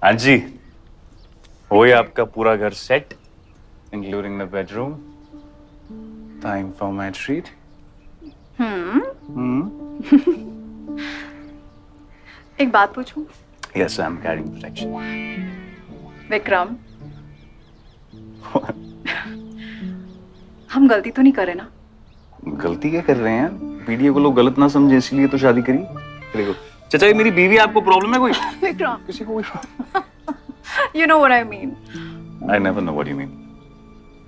हाँ जी, वही आपका पूरा घर set, including the bedroom. Time for my treat. एक बात पूछूं? Yes, I'm carrying protection. Vikram, हम गलती तो नहीं करे ना? गलती क्या कर रहे हैं? वीडियो को लोग गलत ना समझे इसलिए तो शादी करी. देखो चाचा, ये मेरी बीवी, आपको प्रॉब्लम है कोई? विक्रम, किसी को कोई? you know what I mean. I never know what you mean.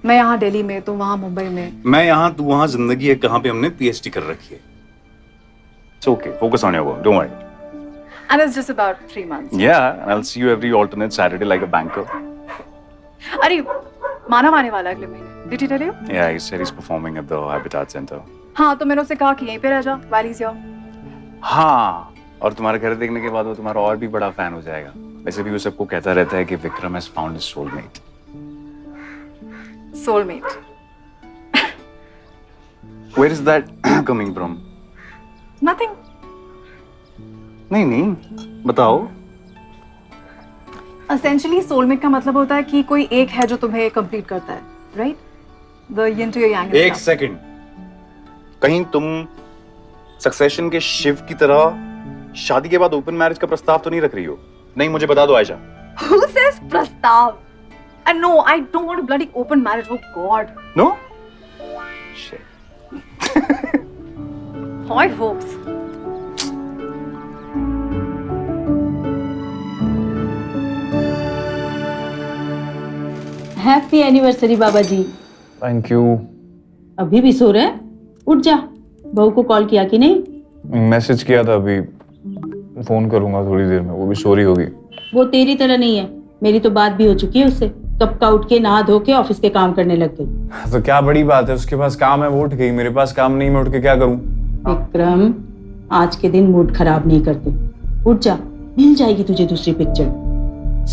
मैं यहाँ दिल्ली में, तो वहाँ मुंबई में. मैं यहाँ, तू वहाँ, जिंदगी है कहाँ पे हमने PhD कर रखी है. It's okay. Focus on your work. Don't worry. And it's just about 3 months. Yeah, and I'll see you every alternate Saturday like a banker. अरे मानव आने वाला है अगले महीने. Did he tell you? Yeah, he said he's performing at the Habitat Center. हाँ, तो मैंने उससे कहा कि यहीं पे रह जा, while he's here. हाँ, और तुम्हारे घर देखने के बाद वो तुम्हारा और भी बड़ा फैन हो जाएगा. वैसे भी वो सबको कहता रहता है कि Vikram has found his soulmate. Soulmate. Where is that coming from? Nothing. नहीं, बताओ. Essentially, soulmate का मतलब होता है कि कोई एक है जो तुम्हें complete करता है, right? The yin to your yang. एक सेकंड. कहीं तुम सक्सेशन के शिव की तरह शादी के बाद ओपन मैरिज का प्रस्ताव तो नहीं रख रही हो? नहीं, मुझे बता दो आयशा. Who says प्रस्ताव? And no, I don't want a bloody open marriage. Oh God. No? Shit. High hopes. Happy anniversary Baba ji. Thank you. अभी भी सो रहे हैं? उठ जा. बहू को कॉल किया कि नहीं? मैसेज किया था, अभी फोन करूंगा थोड़ी देर में. वो भी सो रही होगी. वो तेरी तरह नहीं है. मेरी तो बात भी हो चुकी है उससे. कब का उठ के नहा धो के ऑफिस के काम करने लग गई. तो क्या बड़ी बात है, उसके पास काम है वो उठ गई. मेरे पास काम नहीं, मैं उठ के क्या करूं? विक्रम, आज के दिन मूड खराब नहीं करते. उठ जा, मिल जाएगी तुझे दूसरी पिक्चर.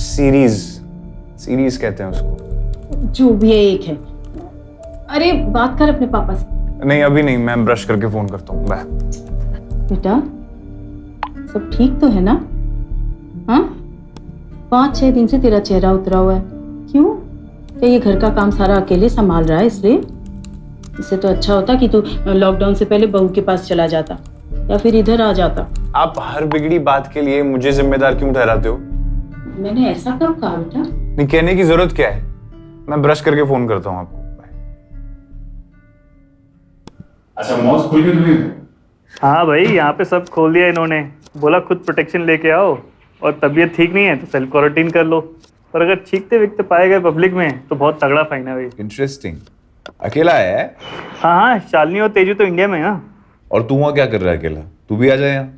सीरीज कहते हैं उसको. जो भी है एक है. अरे बात कर अपने पापा से. नहीं, अभी नहीं, मैं ब्रश करके फोन करता हूँ. बाय. बेटा, सब ठीक तो है ना? हाँ, 5-6 दिन से तेरा चेहरा उतरा हुआ है. क्यों? क्या ये घर का काम सारा अकेले संभाल रहा है इसलिए? इससे तो अच्छा होता कि तू लॉकडाउन से पहले बहू के पास चला जाता या फिर इधर आ जाता. आप हर बिगड़ी बात के लिए मुझे जिम्मेदार क्यों ठहराते हो? मैंने ऐसा कब कहा बेटा? नहीं, कहने की जरूरत क्या है? मैं ब्रश करके फोन करता हूँ आपको. अच्छा, मॉल खुल गई तुम्हें? हाँ भाई, यहाँ पे सब खोल दिया इन्होंने. बोला खुद प्रोटेक्शन लेके आओ, और तबीयत ठीक नहीं है तो सेल्फ क्वारंटीन कर लो. और अगर चीखते विकते पाए गए पब्लिक में तो बहुत तगड़ा फाइन है भाई. इंटरेस्टिंग. अकेला है? हाँ, शालिनी और तेजू तो इंडिया में है ना. और तू वहाँ क्या कर रहा है अकेला? तू भी आ जाए यहाँ.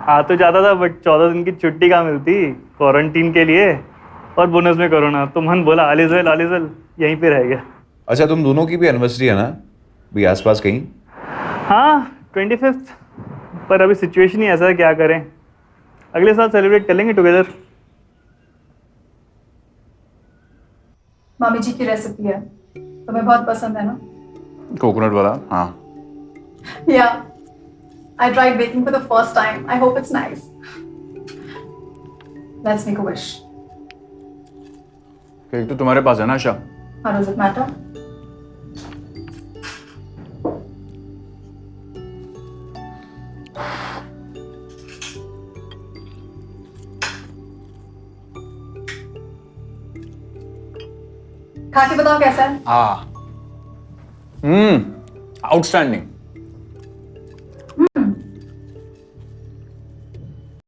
आ तो जाता था, बट 14 दिन की छुट्टी कहाँ मिलती क्वारंटीन के लिए, और बोनस में कोरोना. तो मन बोला ऑल इज वेल यहीं पे रह गया. अच्छा, तुम दोनों की भी एनिवर्सरी है ना? भी आसपास कहीं? हाँ, 25th. पर अभी सिचुएशन ही ऐसा है, क्या करें. अगले साल सेलिब्रेट कर लेंगे टुगेदर. मामी जी की रेसिपी है, तुम्हें बहुत पसंद है ना? कोकोनट वाला? हाँ. Yeah. I tried baking for the first time. I hope it's nice. Let's make a wish. Cake तो तुम्हारे पास है ना आशा? How does it matter? खा के बताओ कैसा है? हाँ. Outstanding.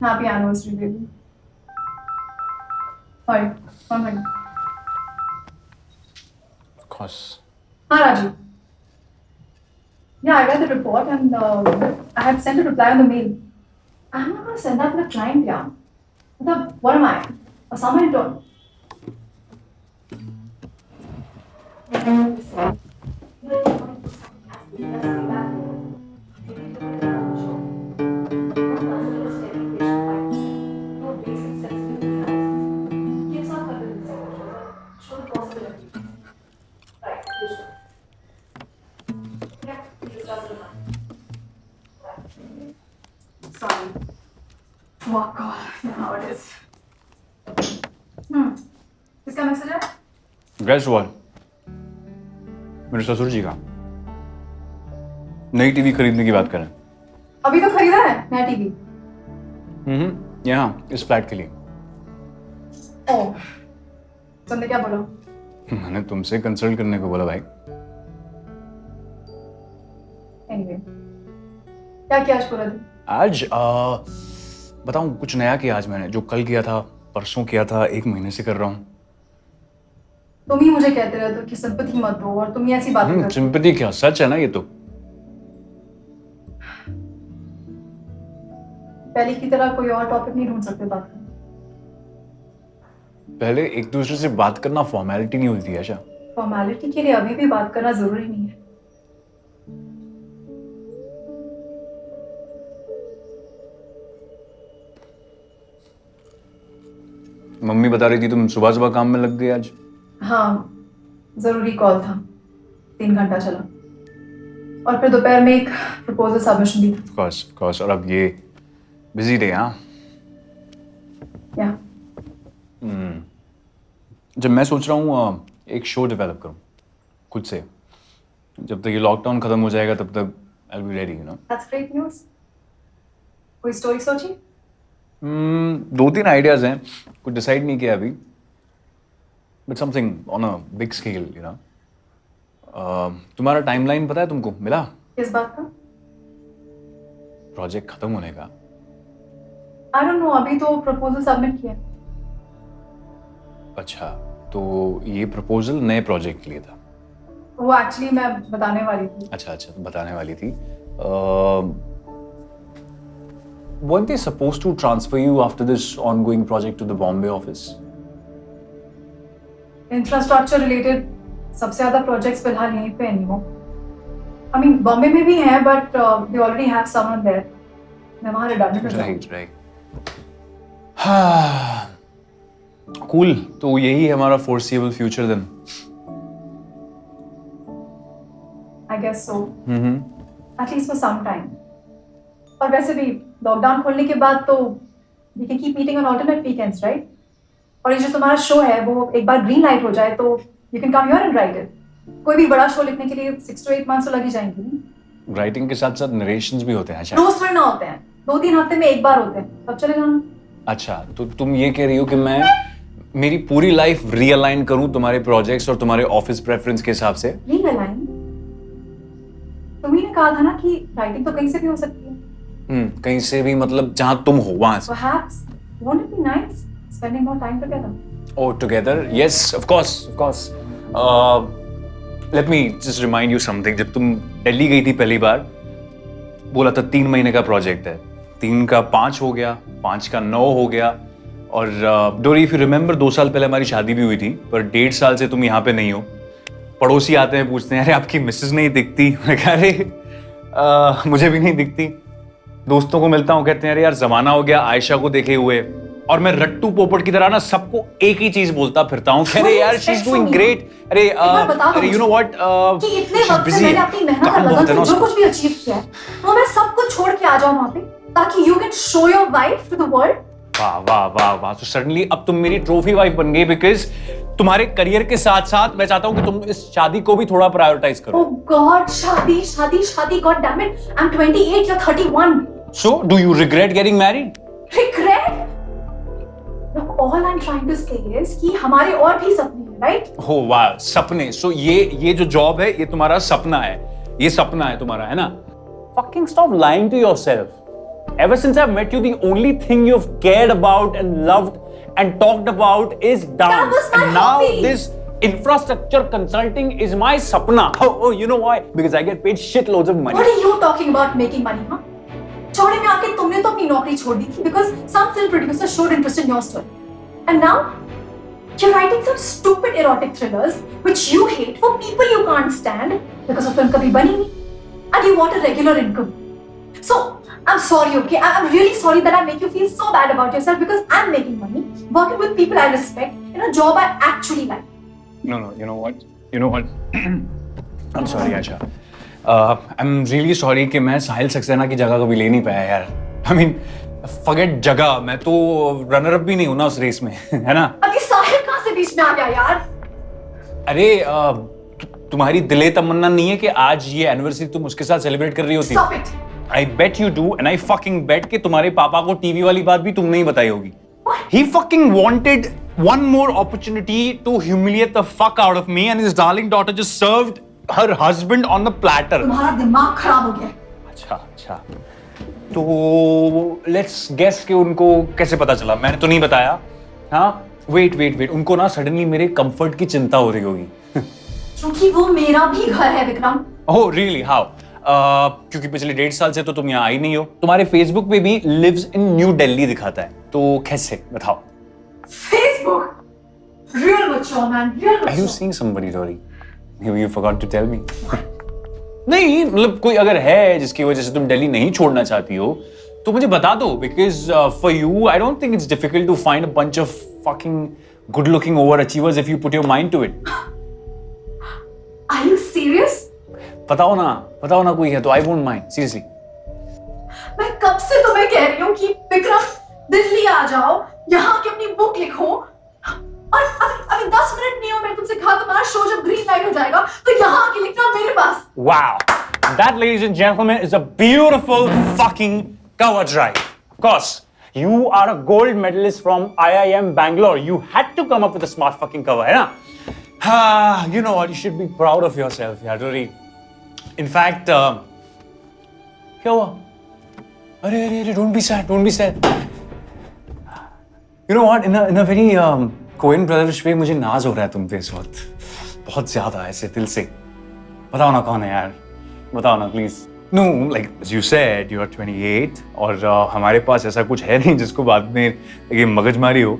Happy anniversary, baby. Sorry, 1 minute. Of course. हाँ Rajiv. Yeah, I read the report and I had sent a reply on the mail. I'm not going to send that to the client, yeah. What am I? A summer intern? Sorry. Fuck off. Now it is. किसका message है? Guess what? मेरे ससुर जी का नई TV खरीदने की बात करें। अभी तो खरीदा है नया टीवी। यहाँ इस फ्लैट के लिए। ओह, तुमने क्या बोला? मैंने तुमसे कंसल्ट करने को बोला भाई। Anyway, क्या किया आज पूरा दिन? आज बताऊं कुछ नया किया आज मैंने, जो कल किया था परसों किया था, 1 महीने से कर रहा हूँ। तुम ही मुझे कहते रहते हो कि सिंपैथी मत दो और तुम ही ऐसी बातें करते हो। सिंपैथी क्या, सच है ना ये तो। पहले की तरह कोई और टॉपिक नहीं ढूंढ सकते बात करने। पहले एक दूसरे से बात करना फॉर्मेलिटी नहीं होती है अच्छा। फॉर्मेलिटी के लिए अभी भी बात करना जरूरी नहीं है। मम्मी बता रही थी तुम सुबह सुबह काम में लग गए आज। हाँ, जरूरी कॉल था, 3 घंटा चला और फिर दोपहर में एक प्रपोजल सबमिशन भी था। Of course. और अब ये बिजी डे। हाँ, या जब मैं सोच रहा हूँ एक शो डेवलप करूँ खुद से, जब तक ये लॉकडाउन खत्म हो जाएगा तब तक I will be ready, you know. That's great news. कोई स्टोरी सोची? 2-3 आइडियाज हैं, कुछ डिसाइड नहीं किया अभी, but something on a big scale, you know. तुम्हारा टाइमलाइन पता है तुमको, मिला किस बात का? प्रोजेक्ट खत्म होने का? आई डोंट नो, अभी तो प्रपोजल सबमिट किया। अच्छा, तो ये प्रपोजल नए प्रोजेक्ट के लिए था? वो एक्चुअली मैं बताने वाली थी। अच्छा, तो बताने वाली थी। Weren't they supposed to transfer you after this ongoing project to the Bombay office? Infrastructure related सबसे ज्यादा प्रोजेक्ट्स फिलहाल यहीं पे नहीं हो। आई मीन बॉम्बे में भी हैं but they already have someone there. मैं वहां रिडंडेंट हो जाऊंगी। राइट। कूल, तो यही है हमारा foreseeable future then. I guess so, at least for some time. और वैसे भी लॉकडाउन खोलने के बाद तो we can keep meeting on alternate weekends, right? और ये जो तुम्हारा शो है वो एक बार ग्रीन लाइट हो जाए तो you can come here and right it. कोई भी बड़ा शो लिखने के लिए 6 to 8 months तो लग ही जाएंगे। राइटिंग के साथ साथ नरेशंस भी होते हैं? अच्छा, रोज थोड़ी ना होते हैं, 2-3 हफ्ते में एक बार होते हैं, तब चले जाना। अच्छा, तो तुम ये कह रही हो कि मैं मेरी पूरी लाइफ रीअलाइन करूं तुम्हारे प्रोजेक्ट्स और तुम्हारे ऑफिस प्रेफरेंस के हिसाब से? रीअलाइन? तुमने कहा था ना कि राइटिंग तो कहीं से भी हो सकती है। कहीं से भी मतलब जहां तुम हो वहां से? Perhaps won't it be nice spending more time together? Oh, together? Yes, of course. Let me just remind you something. जब तुम दिल्ली गई थी पहली बार, बोला था 3 महीने का प्रोजेक्ट है, 3 का 5 हो गया, 5 का 9 हो गया। और डोरी, इफ यू रिमेम्बर 2 साल पहले हमारी शादी भी हुई थी, पर 1.5 साल से तुम यहाँ पे नहीं हो। पड़ोसी आते हैं, पूछते हैं अरे आपकी मिसेज नहीं दिखती। मैं कहा अरे मुझे भी नहीं दिखती। दोस्तों को मिलता हूँ, कहते हैं अरे यार जमाना हो गया आयशा को देखे हुए। और मैं रट्टू पोपट की तरह ना सबको एक ही चीज बोलता फिरता हूँ, अरे यार शी इज डूइंग ग्रेट। अरे यू नो व्हाट, कि इतने वक्त से मैंने अपनी मेहनत और लगन से जो कुछ भी अचीव किया है वो मैं सब कुछ छोड़ के आ जाऊं वहां पे ताकि you can show your wife to the world. वाह। तो सडनली अब तुम मेरी ट्रॉफी वाइफ बन गई, बिकॉज तुम्हारे करियर के साथ साथ मैं चाहता हूँ कि तुम इस शादी को भी थोड़ा प्रायोरिटाइज करो। ओह गॉड, शादी, god damn it, I am 28, you're 31. So, do you regret getting married? Regret? Look, all I'm trying to say is कि हमारे और भी सपने हैं, right? हो वाह, सपने। So ये जो जॉब है ये तुम्हारा सपना है, ये सपना है तुम्हारा, है ना? Fucking stop lying to yourself. Ever since I've met you, the only thing you've cared about and loved and talked about is dance. That was my and now hobby. this infrastructure consulting is my sapna. Oh, you know why? Because I get paid shitloads of money. What are you talking about making money, huh? चौड़े में आके तुमने तो अपनी नौकरी छोड़ दी थी because some film producer showed interest in your story. And now you're writing some stupid erotic thrillers which you hate for people you can't stand because of film कभी बनी नहीं. And you want a regular income. So I'm sorry, okay? I'm really sorry that I make you feel so bad about yourself because I'm making money, working with people I respect, in a job I actually like. No, you know what? I'm sorry, Aisha. I'm really sorry कि मैं साहिल सक्सेना की जगह कभी ले नहीं पाया यार। I mean, forget जगह, मैं तो रनर अप भी नहीं हूं ना उस रेस में है ना। अभी साहिल कहाँ से बीच में आ गया यार? अरे तुम्हारी दिले तमन्ना नहीं है कि आज ये एनिवर्सरी तुम उसके साथ सेलिब्रेट कर रही होती? Stop it. I bet you do and I fucking bet कि तुम्हारे पापा को टीवी वाली बात भी तुमने ही बताई होगी। He fucking wanted one more opportunity to humiliate the fuck out of me and his darling daughter just served her husband on the platter. तुम्हारा दिमाग खराब हो गया। अच्छा तो लेट्स गेस कि उनको कैसे पता चला, मैंने तो नहीं बताया। हाँ वेट उनको ना सडनली मेरे कंफर्ट की चिंता हो रही होगी। क्योंकि वो मेरा भी घर है विक्रम। Oh really, how? क्योंकि पिछले 1.5 साल से तो तुम यहाँ आई नहीं हो। तुम्हारे फेसबुक पे भी लिव्स इन न्यू दिल्ली दिखाता है, तो कैसे बताओ? Facebook? Real mature man, real Are you mature. seeing somebody, Rory? Maybe you forgot to tell me. नहीं मतलब कोई अगर है जिसकी वजह से तुम दिल्ली नहीं छोड़ना चाहती हो तो मुझे बता दो, because for you I don't think it's difficult to find a bunch of fucking good-looking overachievers if you put your mind to it. Are you serious? बताओ ना कोई है तो I won't mind, seriously. मैं कब से तुम्हें कह रही हूँ कि विक्रम दिल्ली आ जाओ, यहाँ की अपनी बुक लिखो, और अभी 10 मिनट नहीं हो मैंने तुमसे कहा तुम्हारा शो जब ग्रीन लाइट हो जाएगा तो यहाँ आके लिखना मेरे पास। Wow, that, ladies and gentlemen, is a beautiful fucking cover drive. Of course, you are a gold medalist from IIM Bangalore. You had to come up with a smart fucking cover, है ना? You know what? You should be proud of yourself, यार Rory. In fact, क्या हुआ? अरे, don't be sad. You know what? In a very Coen brothers way, मुझे नाज हो रहा है तुम पे इस वक्त, बहुत ज्यादा, ऐसे दिल से। बताओ ना कौन है यार, बताओ ना please. No, like as you said, you are 28 और हमारे पास ऐसा कुछ है नहीं जिसको बाद में ये मगजमारी हो।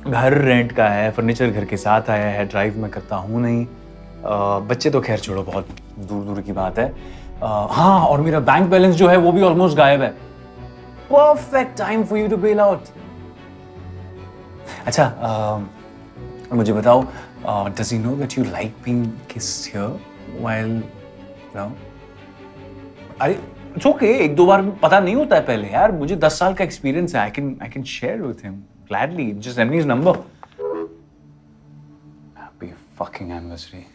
घर रेंट का है, फर्नीचर घर के साथ आया है, ड्राइव मैं करता हूँ नहीं, बच्चे तो खैर छोड़ो, बहुत दूर की बात है। हाँ, और मेरा बैंक बैलेंस जो है वो भी ऑलमोस्ट गायब है। Perfect time for you to bail out. अच्छा, मुझे बताओ, does he know that you like being kissed here while, you know? अरे इट्स ओके, 1-2 बार पता नहीं होता है पहले यार, मुझे 10 साल का एक्सपीरियंस है। I can share with him gladly, just send me his number. Happy fucking anniversary.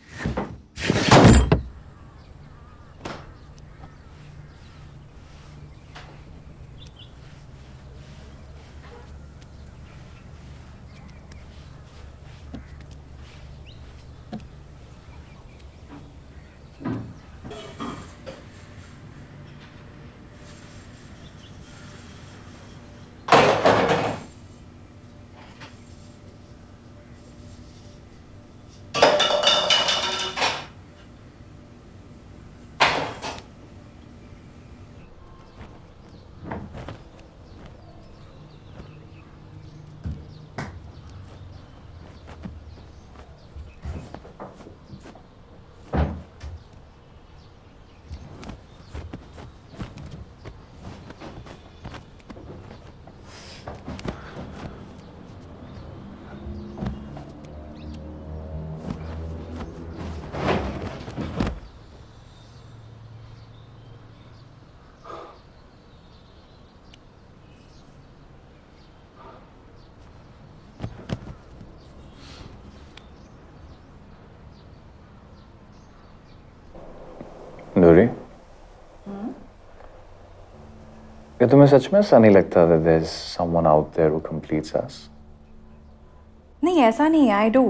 डोरी, क्या तुम्हें सच में ऐसा नहीं लगता that there's someone out there who completes us? नहीं, ऐसा नहीं है। आई डू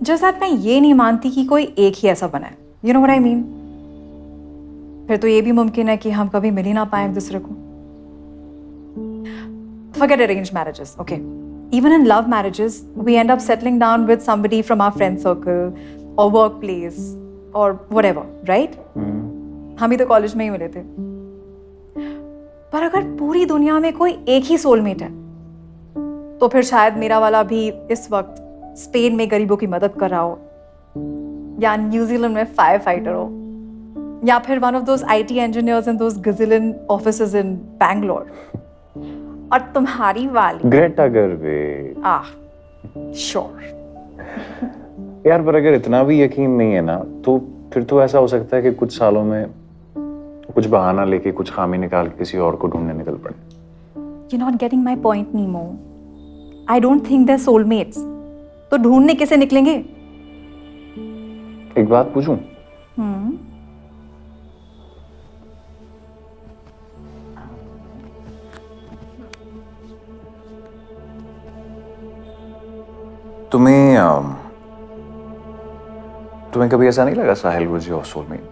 जस्ट दैट मैं ये नहीं मानती कि कोई एक ही ऐसा बना है। You know what I mean? फिर तो ये भी मुमकिन है कि हम कभी मिल ही ना पाए एक दूसरे को। Forget arranged marriages, okay? Even in love marriages, we end up settling down with somebody from our friend circle or workplace or whatever, right? हम ही तो कॉलेज में ही मिले थे। पर अगर पूरी दुनिया में कोई एक ही सोलमेट है तो फिर शायद मेरा वाला भी इस वक्त स्पेन में गरीबों की मदद कर रहा हो, या न्यूजीलैंड में फायर फाइटर हो, या फिर one of those IT engineers in those gazillion offices in Bangalore। और तुम्हारी वाली ग्रेटा गर्विग। श्योर। यार पर अगर इतना भी यकीन नहीं है ना तो फिर तो ऐसा हो सकता है कि कुछ सालों में कुछ बहाना लेके कुछ खामी निकाल के किसी और को ढूंढने निकल पड़े। You're not getting my point, Nemo. I don't think they're soulmates. तो ढूंढने कैसे निकलेंगे? एक बात पूछूं? तुम्हें कभी ऐसा नहीं लगा साहिल was your soulmate?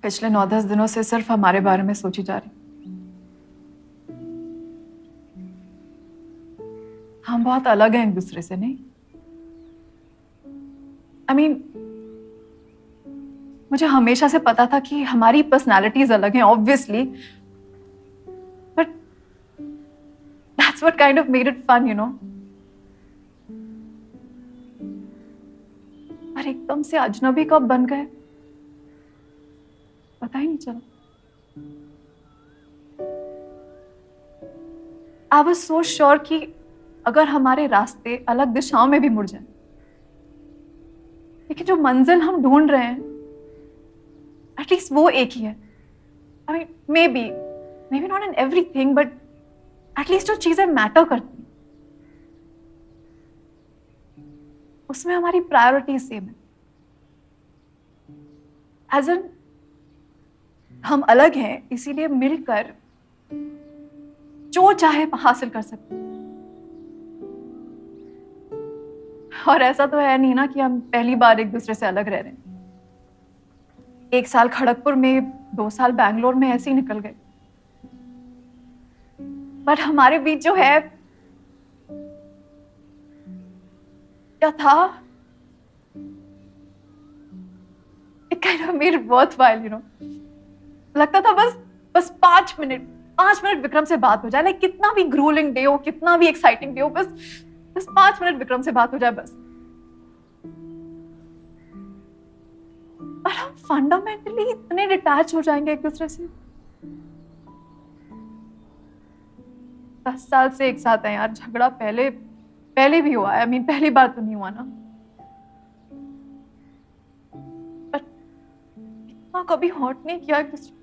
पिछले 9-10 दिनों से सिर्फ हमारे बारे में सोची जा रही। हम बहुत अलग हैं एक दूसरे से, नहीं? I mean, मुझे हमेशा से पता था कि हमारी पर्सनालिटीज अलग हैं, obviously, but that's what kind of made it fun, you know. और एकदम से अजनबी कब बन गए पता ही नहीं चला। आई वाज सो श्योर कि अगर हमारे रास्ते अलग दिशाओं में भी मुड़ जाएं, लेकिन जो मंजिल हम ढूंढ रहे हैं एटलीस्ट वो एक ही है। I mean may be not in everything, but at least जो चीजें मैटर करती उसमें हमारी प्रायोरिटी सेम है। एज एन हम अलग हैं, इसीलिए मिलकर जो चाहे हासिल कर सकते हैं। और ऐसा तो है नहीं ना कि हम पहली बार एक दूसरे से अलग रह रहे हैं। 1 साल खड़गपुर में, 2 साल बैंगलोर में ऐसे ही निकल गए। बट हमारे बीच जो है क्या था kind of made it worthwhile, you know. लगता था बस 5 मिनट विक्रम से बात हो जाए, लाइक कितना भी ग्रूलिंग डे हो, कितना भी एक्साइटिंग डे हो, बस 5 मिनट विक्रम से बात हो जाए बस। और हम फंडामेंटली इतने डिटैच हो जाएंगे एक दूसरे से। 10 साल से एक साथ है यार, झगड़ा पहले भी हुआ है, I mean, पहली बार तो नहीं हुआ ना, पर इतना कभी हॉट नहीं किया एक दूसरे।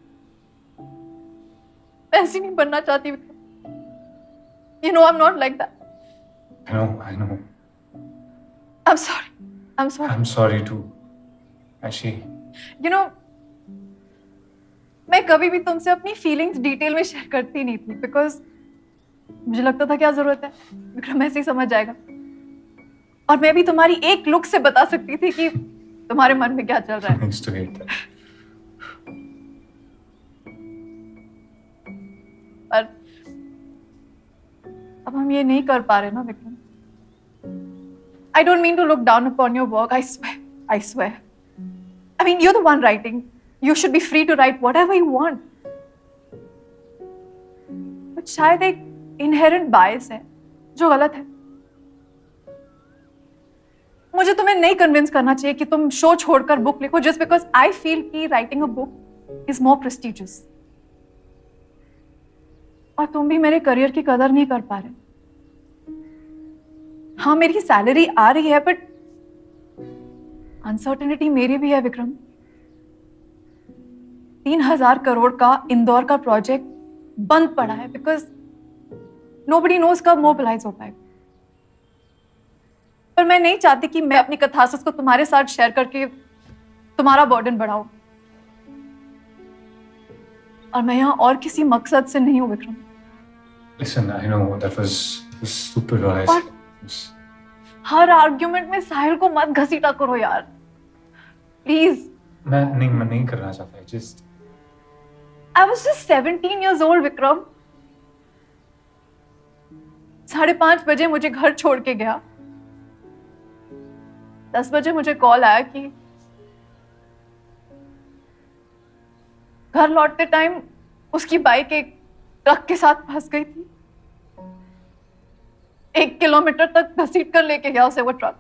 ऐसी नहीं बनना चाहती Vikram. You know I'm not like that. I know. I'm sorry. I'm sorry too. Ashi. You know, मैं कभी भी तुमसे अपनी फीलिंग्स डिटेल में शेयर करती नहीं थी, बिकॉज मुझे लगता था क्या जरूरत है, विक्रम ऐसे ही समझ जाएगा। और मैं भी तुम्हारी एक लुक से बता सकती थी कि तुम्हारे मन में क्या चल रहा है। I used to hate that. पर अब हम ये नहीं कर पा रहे ना Vikram. I don't mean to look down upon your work. I swear. I mean, you're the one writing. You should be free to write whatever you want. But शायद एक inherent bias है जो गलत है। मुझे तुम्हें नहीं कन्विंस करना चाहिए कि तुम शो छोड़कर बुक लिखो just because I feel कि writing a book is more prestigious. और तुम भी मेरे करियर की कदर नहीं कर पा रहे। हाँ, मेरी सैलरी आ रही है, बट अनसर्टेनिटी मेरी भी है विक्रम। 3,000 करोड़ का इंदौर का प्रोजेक्ट बंद पड़ा है बिकॉज नोबडी नोज कब मोबिलाइज हो पाएगा। पर मैं नहीं चाहती कि मैं अपनी कथासिस को तुम्हारे साथ शेयर करके तुम्हारा बर्डन बढ़ाऊं। और मैं यहां और किसी मकसद से नहीं हूं Vikram. Listen, I know that was stupid. Her argument में साहिल को मत घसीटा करो यार, प्लीज। मैं नहीं करना चाहता। Just I was just 17 years old, Vikram. 5:30 बजे मुझे घर छोड़ के गया। 10 बजे मुझे कॉल आया कि घर लौटते टाइम उसकी बाइक एक ट्रक के साथ फंस गई थी। 1 किलोमीटर तक घसीट कर लेके गया उसे वो ट्रक।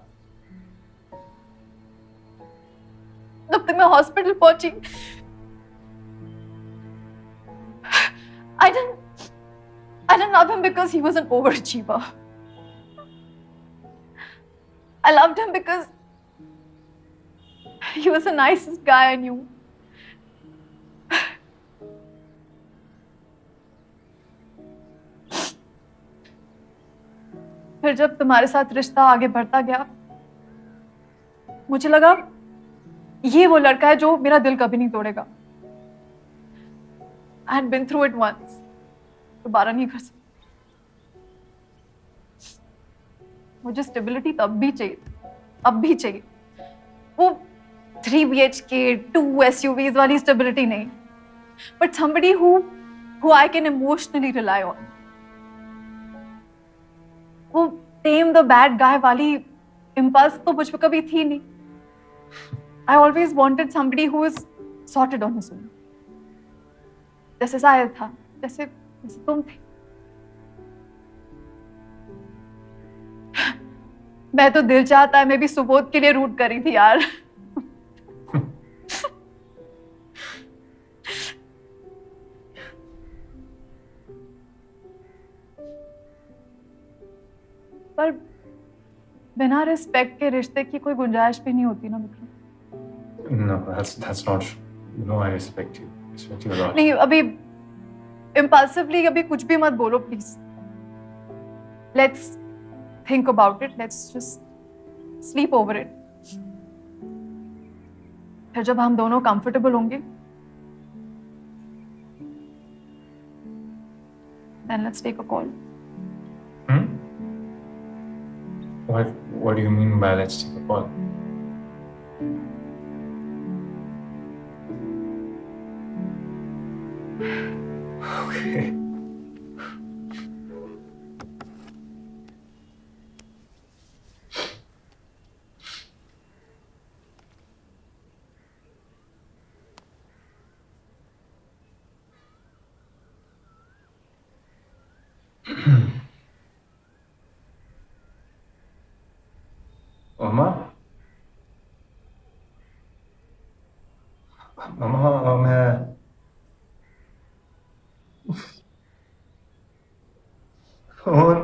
जब तक मैं हॉस्पिटल पहुंची, I didn't love him because he was an overachiever. I loved him because he was the nicest guy I knew. फिर जब तुम्हारे साथ रिश्ता आगे बढ़ता गया, मुझे लगा ये वो लड़का है जो मेरा दिल कभी नहीं तोड़ेगा। I had been through it once. दोबारा नहीं कर सकती। मुझे स्टेबिलिटी तब भी चाहिए, अब भी चाहिए। वो 3 BHK 2 SUVs वाली स्टेबिलिटी नहीं, but somebody who I can emotionally rely on. वो tame the bad guy वाली impulse तो मुझ पे कभी थी नहीं। I always wanted somebody who is sorted on his own. जैसे साहिल था, जैसे तुम थे। मैं तो दिल चाहता है मैं भी सुबोध के लिए रूट करी थी यार। पर बिना रिस्पेक्ट के रिश्ते की कोई गुंजाइश भी नहीं होती ना Vikram. no, that's not true. You know I respect you. Respect you a lot. नहीं, अभी impulsively अभी कुछ भी मत बोलो please. Let's think about it. Let's just sleep over it. फिर जब हम दोनों कंफर्टेबल होंगे, then let's take a call. What do you mean by let's take a call? Okay. मम्मा मम्मा मैं फोन